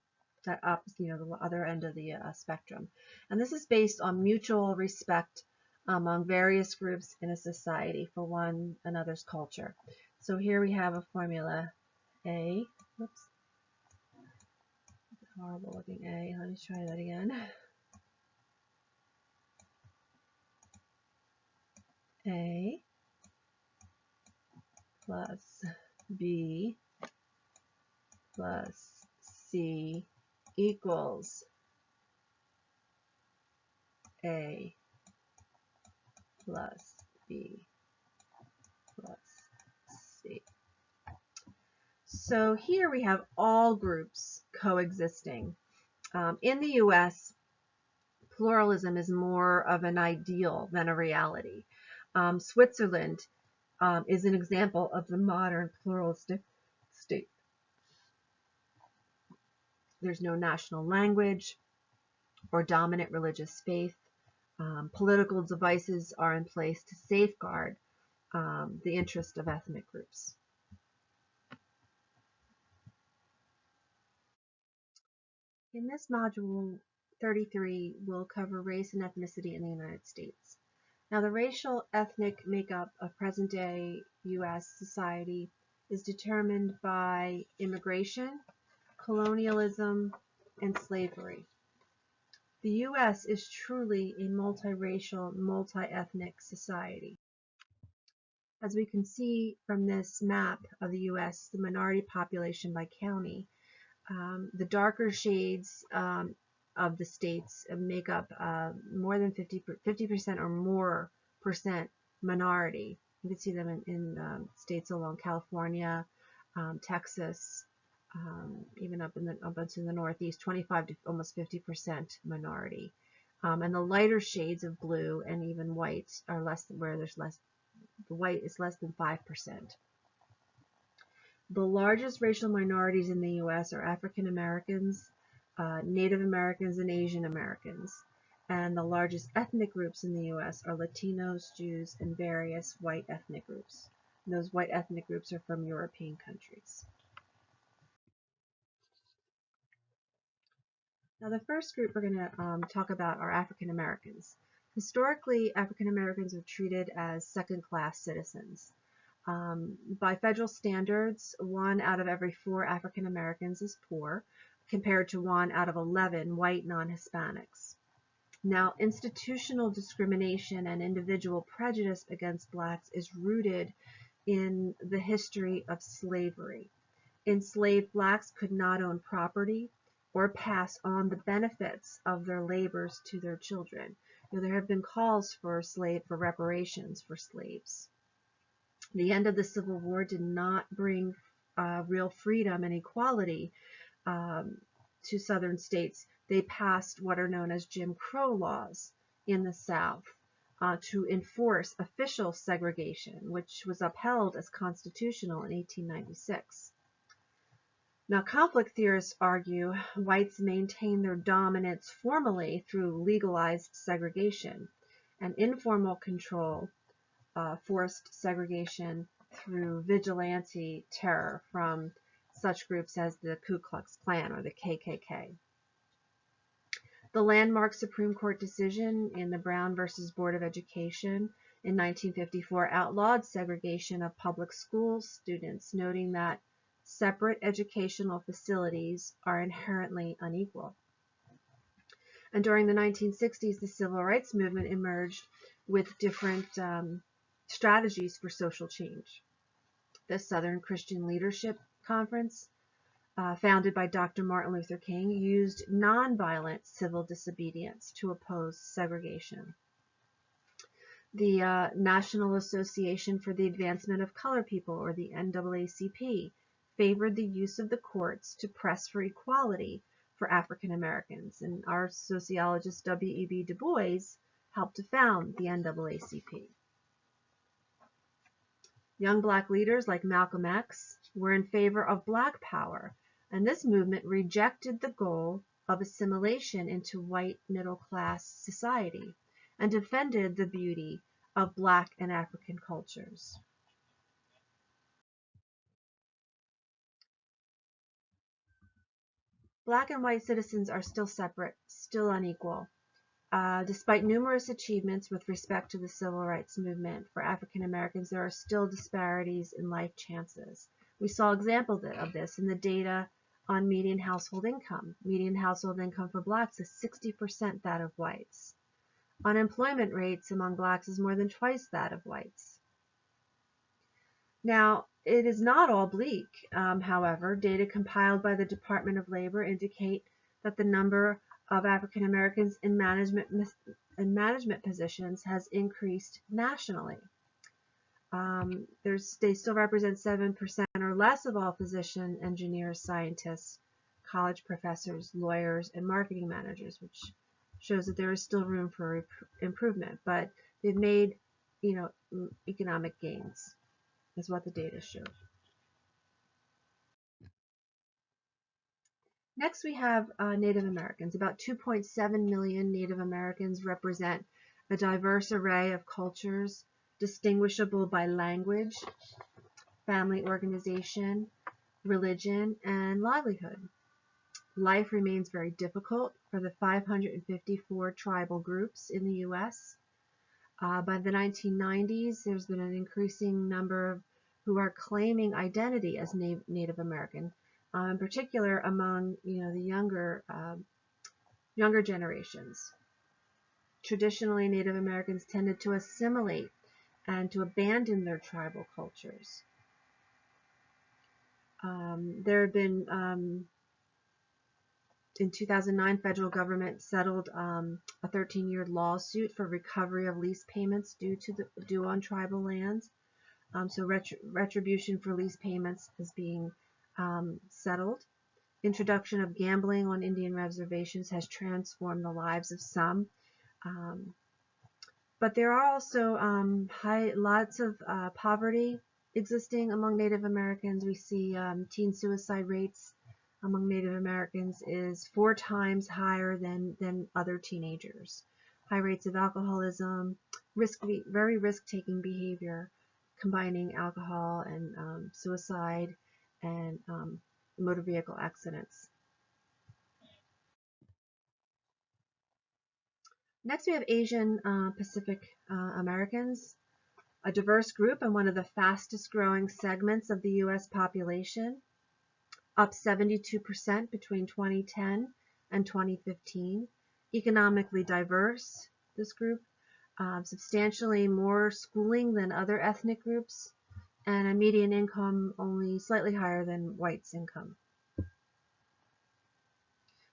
that opposite, the other end of the spectrum. And this is based on mutual respect among various groups in a society for one another's culture. So here we have a formula A. Whoops. Horrible looking A. Let me try that again. A plus B plus C equals A plus B plus C. So here we have all groups coexisting. In the U.S., pluralism is more of an ideal than a reality. Switzerland is an example of the modern pluralistic state. There's no national language or dominant religious faith. Political devices are in place to safeguard the interest of ethnic groups. In this module 33, we'll cover race and ethnicity in the United States. Now, the racial ethnic makeup of present-day U.S. society is determined by immigration, colonialism, and slavery. The U.S. is truly a multiracial, multi-ethnic society. As we can see from this map of the U.S., the minority population by county, the darker shades of the states make up more than 50% or more percent minority. You can see them in states along California, Texas, even up into the Northeast, 25 to almost 50% minority. And the lighter shades of blue and even white are less, where there's less. The white is less than 5%. The largest racial minorities in the U.S. are African Americans, Native Americans, and Asian Americans. And the largest ethnic groups in the U.S. are Latinos, Jews, and various white ethnic groups. And those white ethnic groups are from European countries. Now, the first group we're going to talk about are African Americans. Historically, African Americans were treated as second-class citizens. By federal standards, 1 out of every 4 African Americans is poor, compared to 1 out of 11 white non-Hispanics. Now, institutional discrimination and individual prejudice against blacks is rooted in the history of slavery. Enslaved blacks could not own property or pass on the benefits of their labors to their children. There have been calls for reparations for slaves. The end of the Civil War did not bring real freedom and equality to Southern states. They passed what are known as Jim Crow laws in the South to enforce official segregation, which was upheld as constitutional in 1896. Now, conflict theorists argue whites maintain their dominance formally through legalized segregation, and informal control, forced segregation through vigilante terror from such groups as the Ku Klux Klan or the KKK. The landmark Supreme Court decision in the Brown versus Board of Education in 1954 outlawed segregation of public school students, noting that separate educational facilities are inherently unequal. And during the 1960s, the Civil Rights Movement emerged with different strategies for social change. The Southern Christian Leadership Conference, founded by Dr. Martin Luther King, used nonviolent civil disobedience to oppose segregation. The National Association for the Advancement of Colored People, or the NAACP, favored the use of the courts to press for equality for African Americans, and our sociologist W.E.B. Du Bois helped to found the NAACP. Young black leaders like Malcolm X were in favor of black power, and this movement rejected the goal of assimilation into white middle-class society and defended the beauty of black and African cultures. Black and white citizens are still separate, still unequal. Despite numerous achievements with respect to the civil rights movement for African Americans, there are still disparities in life chances. We saw examples of this in the data on median household income. Median household income for blacks is 60% that of whites. Unemployment rates among blacks is more than twice that of whites. Now, it is not all bleak. However, data compiled by the Department of Labor indicate that the number of African Americans in management positions has increased nationally. They still represent 7% or less of all physicians, engineers, scientists, college professors, lawyers, and marketing managers, which shows that there is still room for improvement. But they've made, economic gains, is what the data showed. Next, we have Native Americans. About 2.7 million Native Americans represent a diverse array of cultures, distinguishable by language, family organization, religion, and livelihood. Life remains very difficult for the 554 tribal groups in the U.S. By the 1990s, there's been an increasing number of who are claiming identity as Native American, in particular among the younger generations. Traditionally, Native Americans tended to assimilate and to abandon their tribal cultures. There have been, in 2009, federal government settled a 13-year lawsuit for recovery of lease payments due on tribal lands. So retribution for lease payments is being settled. Introduction of gambling on Indian reservations has transformed the lives of some. But there are also lots of poverty existing among Native Americans. We see teen suicide rates among Native Americans is 4 times higher than other teenagers. High rates of alcoholism, very risk-taking behavior, combining alcohol and suicide and motor vehicle accidents. Next, we have Asian Pacific Americans, a diverse group and one of the fastest growing segments of the U.S. population, up 72% between 2010 and 2015. Economically diverse, this group, substantially more schooling than other ethnic groups, and a median income only slightly higher than whites' income.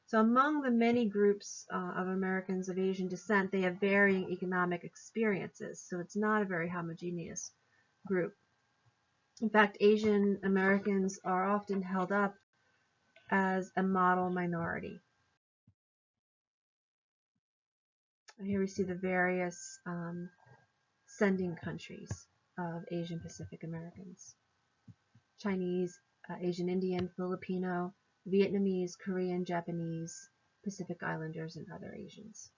So among the many groups of Americans of Asian descent, they have varying economic experiences, so it's not a very homogeneous group. In fact, Asian Americans are often held up as a model minority. Here we see the various sending countries of Asian Pacific Americans: Chinese, Asian Indian, Filipino, Vietnamese, Korean, Japanese, Pacific Islanders, and other Asians.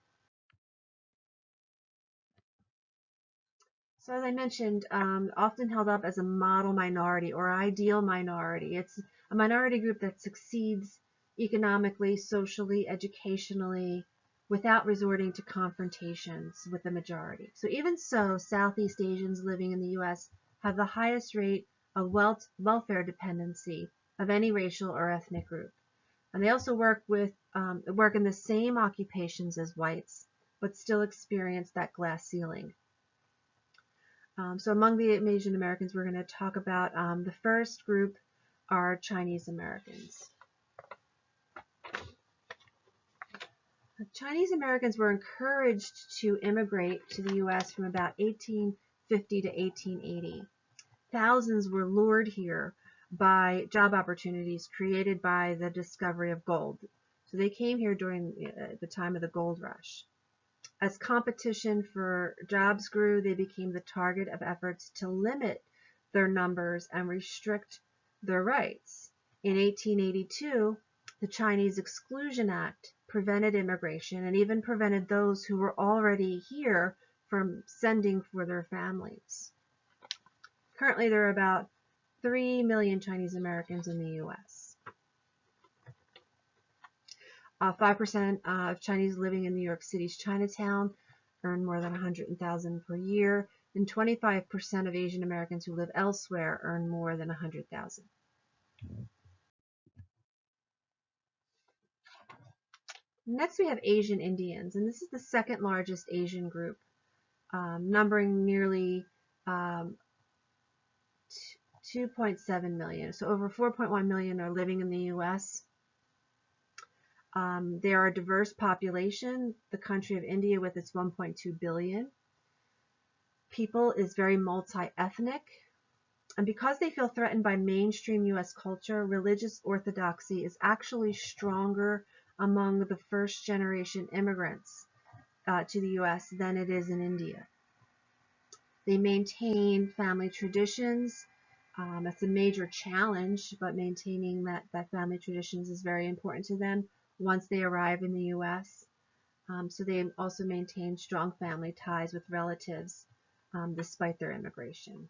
So as I mentioned, often held up as a model minority or ideal minority. It's a minority group that succeeds economically, socially, educationally, without resorting to confrontations with the majority. So even so, Southeast Asians living in the U.S. have the highest rate of welfare dependency of any racial or ethnic group. And they also work in the same occupations as whites, but still experience that glass ceiling. So among the Asian Americans, we're going to talk about the first group are Chinese Americans. Chinese Americans were encouraged to immigrate to the U.S. from about 1850 to 1880. Thousands were lured here by job opportunities created by the discovery of gold. So they came here during the time of the gold rush. As competition for jobs grew, they became the target of efforts to limit their numbers and restrict their rights. In 1882, the Chinese Exclusion Act prevented immigration and even prevented those who were already here from sending for their families. Currently, there are about 3 million Chinese Americans in the U.S. 5% of Chinese living in New York City's Chinatown earn more than $100,000 per year, and 25% of Asian Americans who live elsewhere earn more than $100,000. Next, we have Asian Indians, and this is the second largest Asian group, numbering nearly 2.7 million. So over 4.1 million are living in the U.S. They are a diverse population. The country of India, with its 1.2 billion people, is very multi-ethnic. And because they feel threatened by mainstream U.S. culture, religious orthodoxy is actually stronger among the first-generation immigrants to the U.S. than it is in India. They maintain family traditions. That's a major challenge, but maintaining that family traditions is very important to them once they arrive in the U.S. So they also maintain strong family ties with relatives despite their immigration.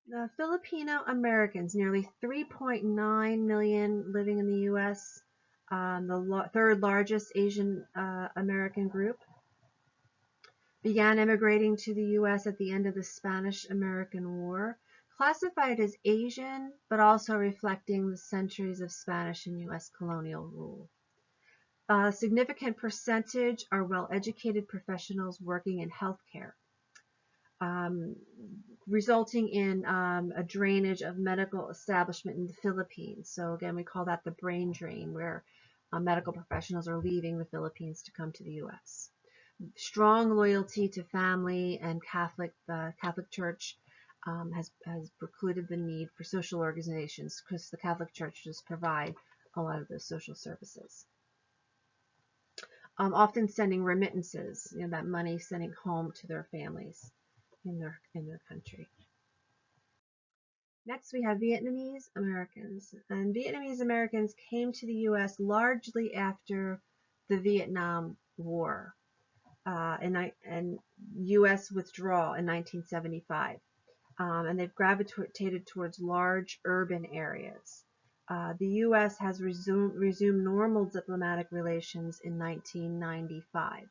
The Filipino Americans, nearly 3.9 million living in the U.S., the third largest Asian American group, began immigrating to the U.S. at the end of the Spanish-American War, classified as Asian, but also reflecting the centuries of Spanish and U.S. colonial rule. A significant percentage are well-educated professionals working in healthcare, resulting in a drainage of medical establishment in the Philippines. So again, we call that the brain drain, where medical professionals are leaving the Philippines to come to the U.S. Strong loyalty to family and the Catholic Church has precluded the need for social organizations, because the Catholic Church does provide a lot of those social services. Often sending remittances, that money sending home to their families in their country. Next, we have Vietnamese Americans. And Vietnamese Americans came to the U.S. largely after the Vietnam War and U.S. withdrawal in 1975. And they've gravitated towards large urban areas. The U.S. has resumed normal diplomatic relations in 1995.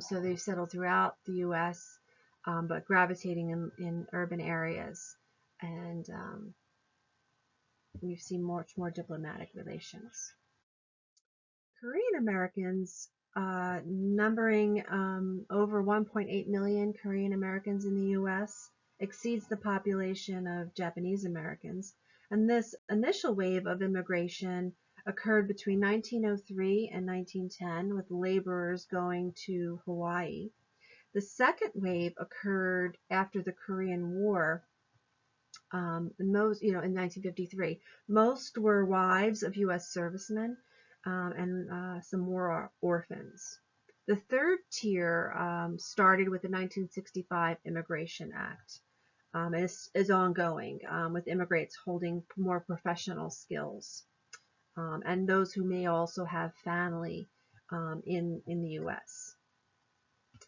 So they've settled throughout the U.S., but gravitating in urban areas, and we've seen much more diplomatic relations. Korean Americans, numbering over 1.8 million Korean Americans in the U.S., exceeds the population of Japanese Americans, and this initial wave of immigration occurred between 1903 and 1910, with laborers going to Hawaii. The second wave occurred after the Korean War, in 1953. Most were wives of U.S. servicemen, and some war orphans. The third tier started with the 1965 Immigration Act. Is ongoing, with immigrants holding more professional skills, and those who may also have family in the U.S.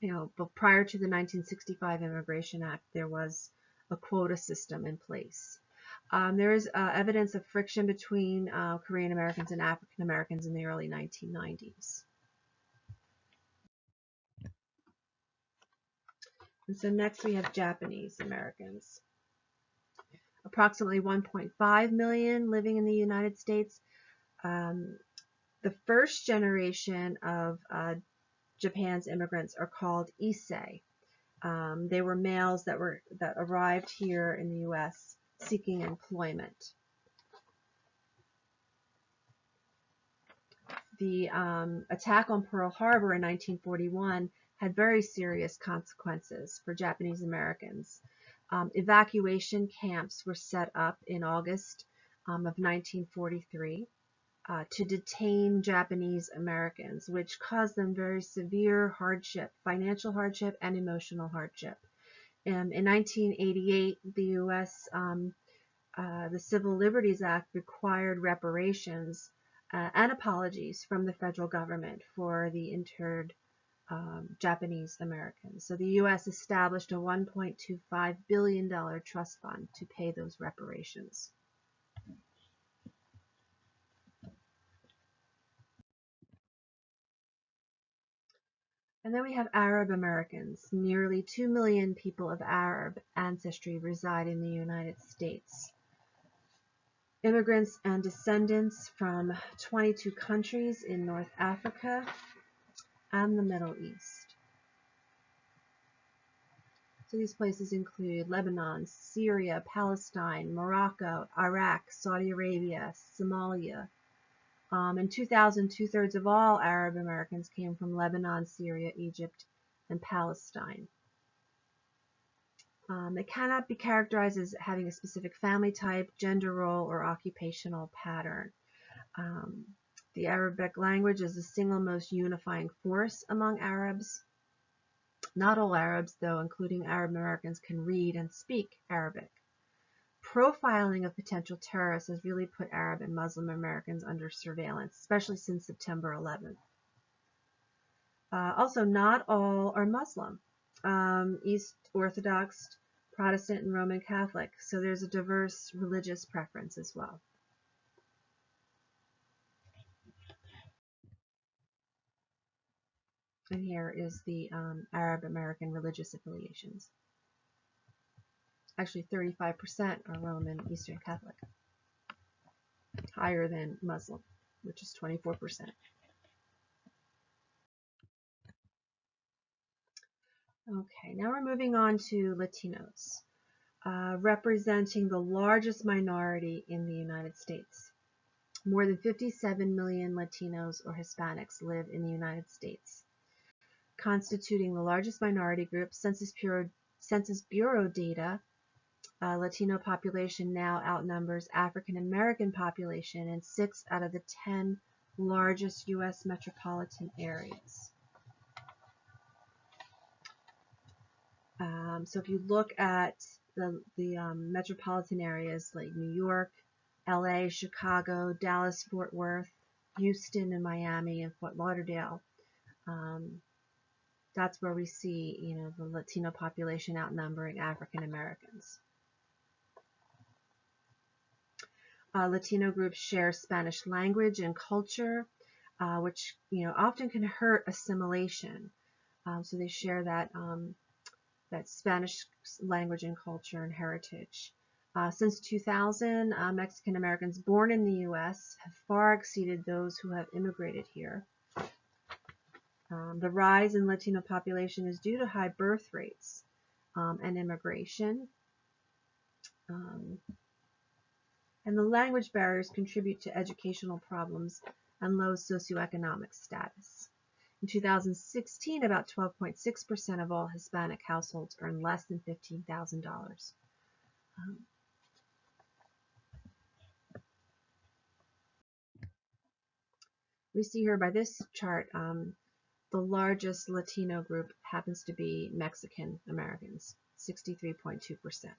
But prior to the 1965 Immigration Act, there was a quota system in place. There is evidence of friction between Korean Americans and African Americans in the early 1990s. And so next we have Japanese Americans. Approximately 1.5 million living in the United States. The first generation of Japan's immigrants are called Issei. They were males that arrived here in the U.S. seeking employment. The attack on Pearl Harbor in 1941 had very serious consequences for Japanese Americans. Evacuation camps were set up in August of 1943 to detain Japanese Americans, which caused them very severe hardship, financial hardship and emotional hardship. In 1988, the U.S. The Civil Liberties Act required reparations and apologies from the federal government for the interned Japanese Americans. So the U.S. established a $1.25 billion trust fund to pay those reparations. And then we have Arab Americans. Nearly 2 million people of Arab ancestry reside in the United States. Immigrants and descendants from 22 countries in North Africa and the Middle East. So these places include Lebanon, Syria, Palestine, Morocco, Iraq, Saudi Arabia, Somalia. In 2000, 2/3 of all Arab Americans came from Lebanon, Syria, Egypt, and Palestine. They cannot be characterized as having a specific family type, gender role, or occupational pattern. The Arabic language is the single most unifying force among Arabs. Not all Arabs, though, including Arab Americans, can read and speak Arabic. Profiling of potential terrorists has really put Arab and Muslim Americans under surveillance, especially since September 11th. Also, not all are Muslim. East Orthodox, Protestant, and Roman Catholic, so there's a diverse religious preference as well. And here is the Arab American religious affiliations. Actually, 35% are Roman Eastern Catholic, higher than Muslim, which is 24%. Okay, now we're moving on to Latinos, representing the largest minority in the United States. More than 57 million Latinos or Hispanics live in the United States. Constituting the largest minority group, Census Bureau data, Latino population now outnumbers African American population in 6 out of the 10 largest U.S. metropolitan areas. So if you look at the metropolitan areas like New York, LA, Chicago, Dallas, Fort Worth, Houston, and Miami, and Fort Lauderdale, that's where we see, the Latino population outnumbering African Americans. Latino groups share Spanish language and culture, which often can hurt assimilation. So they share that Spanish language and culture and heritage. Since 2000, Mexican Americans born in the U.S. have far exceeded those who have immigrated here. The rise in Latino population is due to high birth rates and immigration. And the language barriers contribute to educational problems and low socioeconomic status. In 2016, about 12.6% of all Hispanic households earn less than $15,000. We see here by this chart, the largest Latino group happens to be Mexican Americans, 63.2%.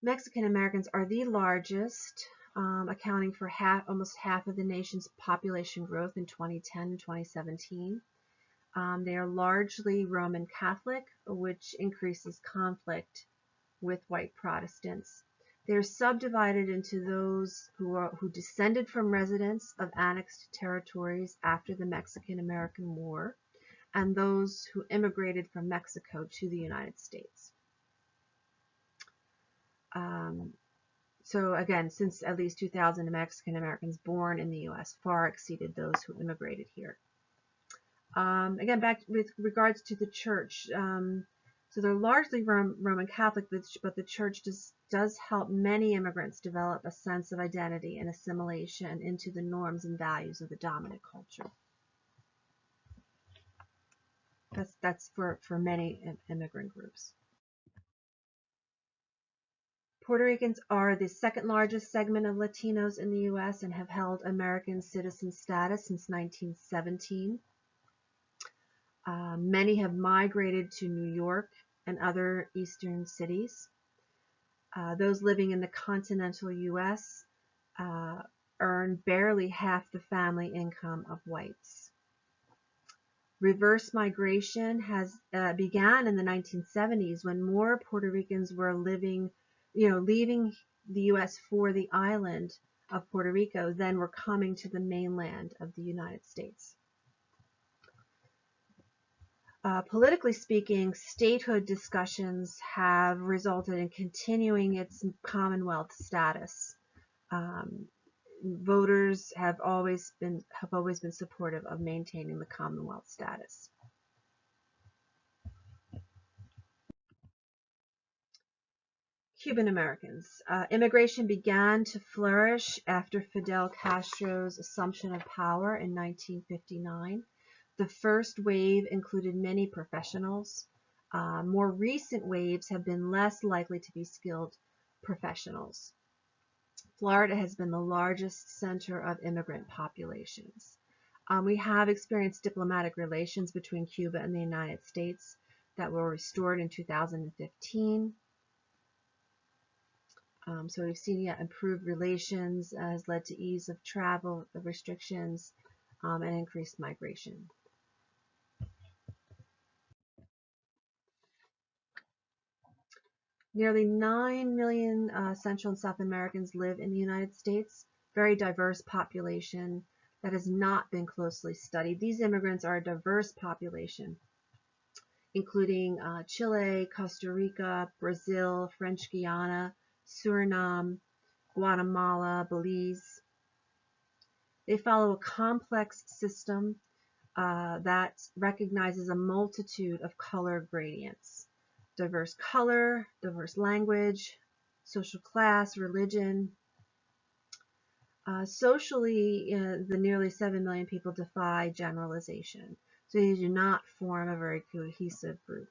Mexican Americans are the largest, accounting for almost half of the nation's population growth in 2010 and 2017. They are largely Roman Catholic, which increases conflict with white Protestants. They are subdivided into those who descended from residents of annexed territories after the Mexican-American War, and those who immigrated from Mexico to the United States. So again, since at least 2000, Mexican Americans born in the U.S. far exceeded those who immigrated here. Again, back with regards to the church, so they're largely Roman Catholic, but the church does help many immigrants develop a sense of identity and assimilation into the norms and values of the dominant culture. That's for many immigrant groups. Puerto Ricans are the second largest segment of Latinos in the U.S. and have held American citizen status since 1917. Many have migrated to New York and other eastern cities. Those living in the continental U.S. Earn barely half the family income of whites. Reverse migration has began in the 1970s when more Puerto Ricans were leaving the U.S. for the island of Puerto Rico than were coming to the mainland of the United States. Politically speaking, statehood discussions have resulted in continuing its Commonwealth status. Voters have always been supportive of maintaining the Commonwealth status. Cuban Americans. Immigration began to flourish after Fidel Castro's assumption of power in 1959. The first wave included many professionals. More recent waves have been less likely to be skilled professionals. Florida has been the largest center of immigrant populations. We have experienced diplomatic relations between Cuba and the United States that were restored in 2015. So we've seen improved relations has led to ease of travel restrictions and increased migration. Nearly 9 million Central and South Americans live in the United States, very diverse population that has not been closely studied. These immigrants are a diverse population, including Chile, Costa Rica, Brazil, French Guiana, Suriname, Guatemala, Belize. They follow a complex system that recognizes a multitude of color gradients. Diverse color, diverse language, social class, religion. Socially, the nearly 7 million people defy generalization. So they do not form a very cohesive group.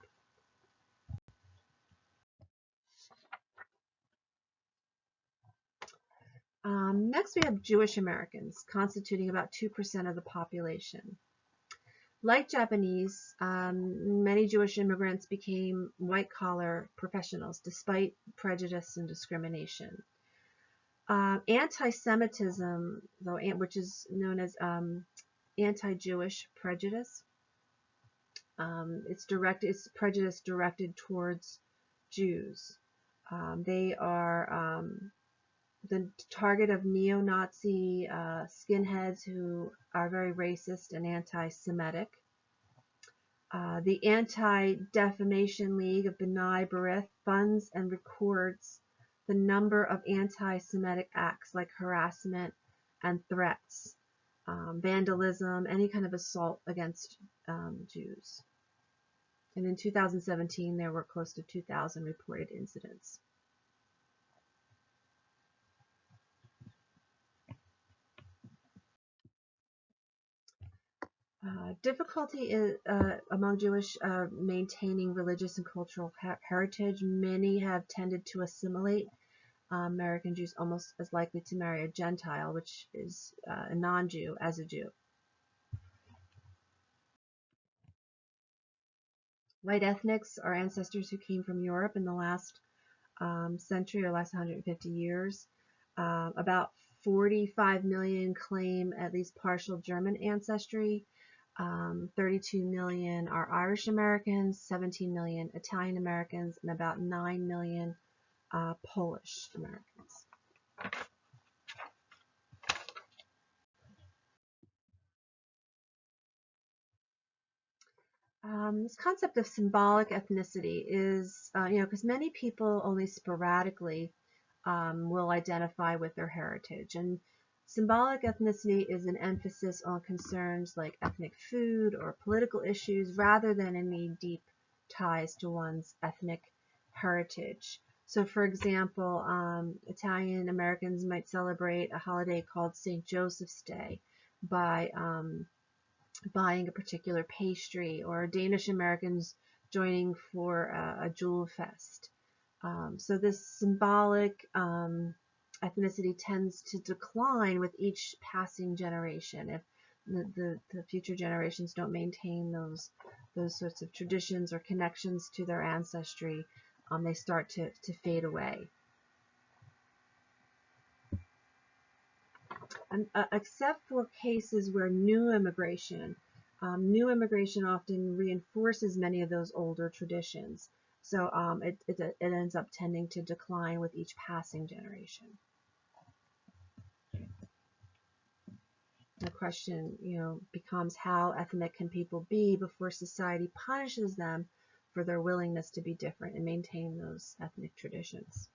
Next, we have Jewish Americans, constituting about 2% of the population. Like Japanese, many Jewish immigrants became white-collar professionals despite prejudice and discrimination. Anti-Semitism, which is known as anti-Jewish prejudice, It's prejudice directed towards Jews. They are the target of neo-Nazi skinheads who are very racist and anti-Semitic. The Anti-Defamation League of B'nai B'rith funds and records the number of anti-Semitic acts like harassment and threats, vandalism, any kind of assault against Jews. And in 2017, there were close to 2,000 reported incidents. Difficulty is, among Jewish maintaining religious and cultural heritage. Many have tended to assimilate. American Jews almost as likely to marry a Gentile, which is a non-Jew, as a Jew. White ethnics are ancestors who came from Europe in the last century or last 150 years. About 45 million claim at least partial German ancestry. 32 million are Irish Americans, 17 million Italian Americans, and about 9 million Polish Americans. This concept of symbolic ethnicity is, because many people only sporadically will identify with their heritage. And symbolic ethnicity is an emphasis on concerns like ethnic food or political issues rather than any deep ties to one's ethnic heritage. So, for example, Italian Americans might celebrate a holiday called St. Joseph's Day by buying a particular pastry, or Danish Americans joining for a jewel fest. So this symbolic ethnicity tends to decline with each passing generation. If the future generations don't maintain those sorts of traditions or connections to their ancestry, they start to fade away. Except for cases where new immigration often reinforces many of those older traditions. So it ends up tending to decline with each passing generation. The question, becomes how ethnic can people be before society punishes them for their willingness to be different and maintain those ethnic traditions.